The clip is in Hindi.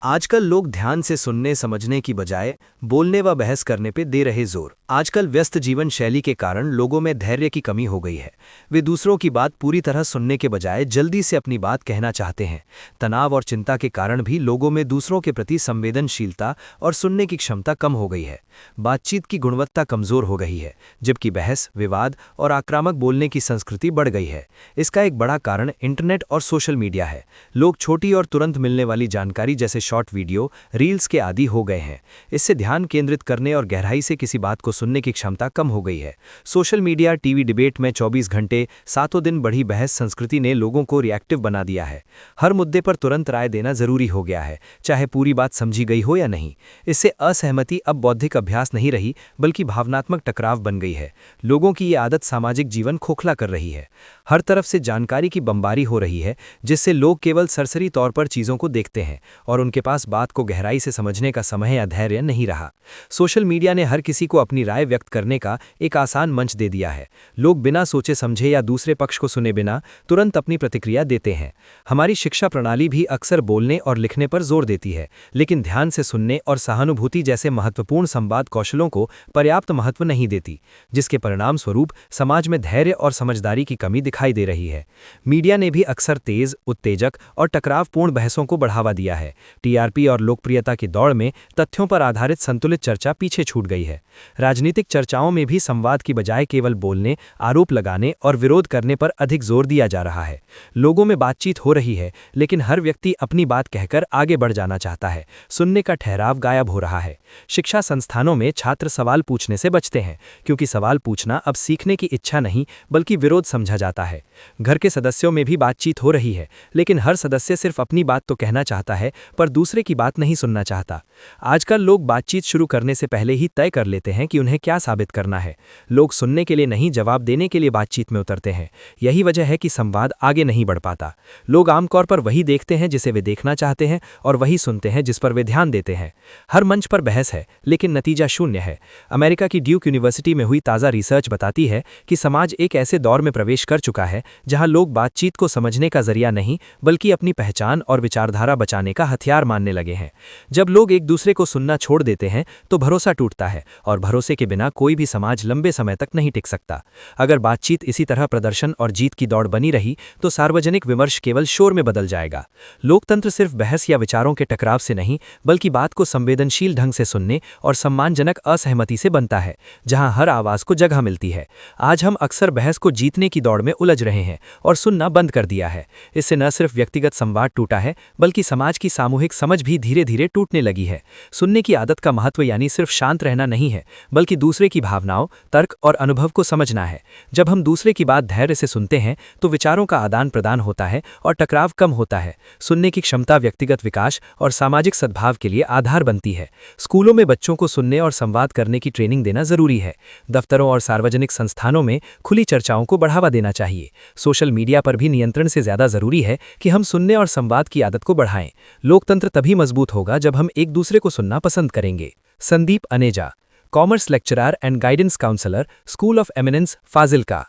आजकल लोग ध्यान से सुनने समझने की बजाय बोलने व बहस करने पे दे रहे जोर। आजकल व्यस्त जीवन शैली के कारण लोगों में धैर्य की कमी हो गई है। वे दूसरों की बात पूरी तरह सुनने के बजाय जल्दी से अपनी बात कहना चाहते हैं। तनाव और चिंता के कारण भी लोगों में दूसरों के प्रति संवेदनशीलता और सुनने की क्षमता कम हो गई है। बातचीत की गुणवत्ता कमजोर हो गई है, जबकि बहस, विवाद और आक्रामक बोलने की संस्कृति बढ़ गई है। इसका एक बड़ा कारण इंटरनेट और सोशल मीडिया है। लोग छोटी और तुरंत मिलने वाली जानकारी जैसे शॉर्ट वीडियो, रील्स के आदी हो गए हैं। इससे ध्यान केंद्रित करने और गहराई से किसी बात को सुनने की क्षमता कम हो गई है। सोशल मीडिया, टीवी डिबेट में 24 घंटे सातों दिन बढ़ी बहस संस्कृति ने लोगों को रिएक्टिव बना दिया है। हर मुद्दे पर तुरंत राय देना जरूरी हो गया है, चाहे पूरी बात समझी गई हो या नहीं। इससे असहमति अब बौद्धिक अभ्यास नहीं रही, बल्कि भावनात्मक टकराव बन गई है। लोगों की ये आदत सामाजिक जीवन खोखला कर रही है। हर तरफ से जानकारी की बमबारी हो रही है, जिससे लोग केवल सरसरी तौर पर चीजों को देखते हैं और उनके पास बात को गहराई से समझने का समय या धैर्य नहीं रहा। सोशल मीडिया ने हर किसी को अपनी राय व्यक्त करने का एक आसान मंच दे दिया है। लोग बिना सोचे समझे या दूसरे पक्ष को सुने बिना तुरंत अपनी प्रतिक्रिया देते हैं। हमारी शिक्षा प्रणाली भी अक्सर बोलने और लिखने पर जोर देती है, लेकिन ध्यान से सुनने और सहानुभूति जैसे महत्वपूर्ण संवाद कौशलों को पर्याप्त महत्व नहीं देती, जिसके परिणाम स्वरूप समाज में धैर्य और समझदारी की कमी दिखाई दे रही है। मीडिया ने भी अक्सर तेज, उत्तेजक और टकरावपूर्ण बहसों को बढ़ावा दिया है। टीआरपी और लोकप्रियता की दौड़ में तथ्यों पर आधारित संतुलित चर्चा पीछे छूट गई है। राजनीतिक चर्चाओं में भी संवाद की बजाय केवल बोलने, आरोप लगाने और विरोध करने पर अधिक जोर दिया जा रहा है। लोगों में बातचीत हो रही है, लेकिन हर व्यक्ति अपनी बात कहकर आगे बढ़ जाना चाहता है। सुनने का ठहराव गायब हो रहा है। शिक्षा संस्थानों में छात्र सवाल पूछने से बचते हैं, क्योंकि सवाल पूछना अब सीखने की इच्छा नहीं बल्कि विरोध समझा जाता है। घर के सदस्यों में भी बातचीत हो रही है, लेकिन हर सदस्य सिर्फ अपनी बात तो कहना चाहता है, पर दूसरे की बात नहीं सुनना चाहता। आजकल लोग बातचीत शुरू करने से पहले ही तय कर लेते हैं कि उन्हें क्या साबित करना है। लोग सुनने के लिए नहीं, जवाब देने के लिए बातचीत में उतरते हैं। यही वजह है कि संवाद आगे नहीं बढ़ पाता। लोग आमतौर पर वही देखते हैं जिसे वे देखना चाहते हैं और वही सुनते हैं जिस पर वे ध्यान देते हैं। हर मंच पर बहस है, लेकिन नतीजा शून्य है। अमेरिका की ड्यूक यूनिवर्सिटी में हुई ताज़ा रिसर्च बताती है कि समाज एक ऐसे दौर में प्रवेश कर चुका है जहां लोग बातचीत को समझने का जरिया नहीं, बल्कि अपनी पहचान और विचारधारा बचाने का हथियार मानने लगे हैं। जब लोग एक दूसरे को सुनना छोड़ देते हैं तो भरोसा टूटता है, और भरोसे के बिना कोई भी समाज लंबे समय तक नहीं टिक सकता। अगर बातचीत इसी तरह प्रदर्शन और जीत की दौड़ बनी रही तो सार्वजनिक विमर्श केवल शोर में बदल जाएगा। लोकतंत्र सिर्फ बहस या विचारों के टकराव से नहीं, बल्कि बात को संवेदनशील ढंग से सुनने और सम्मानजनक असहमति से बनता है, जहां हर आवाज को जगह मिलती है। आज हम अक्सर बहस को जीतने की दौड़ में उलझ रहे हैं और सुनना बंद कर दिया है। इससे न सिर्फ व्यक्तिगत संवाद टूटा है, बल्कि समाज की सामूहिक समझ भी धीरे धीरे टूटने लगी है। सुनने की आदत का महत्व यानी सिर्फ शांत रहना नहीं है, बल्कि दूसरे की भावनाओं, तर्क और अनुभव को समझना है। जब हम दूसरे की बात धैर्य से सुनते हैं तो विचारों का आदान प्रदान होता है और टकराव कम होता है। सुनने की क्षमता व्यक्तिगत विकास और सामाजिक सद्भाव के लिए आधार बनती है। स्कूलों में बच्चों को सुनने और संवाद करने की ट्रेनिंग देना जरूरी है। दफ्तरों और सार्वजनिक संस्थानों में खुली चर्चाओं को बढ़ावा देना चाहिए। सोशल मीडिया पर भी नियंत्रण से ज्यादा जरूरी है कि हम सुनने और संवाद की आदत को बढ़ाएं। लोकतंत्र तभी मजबूत होगा जब हम एक दूसरे को सुनना पसंद करेंगे। Sandeep Aneja, commerce lecturer and guidance counsellor, school of eminence, Fazilka.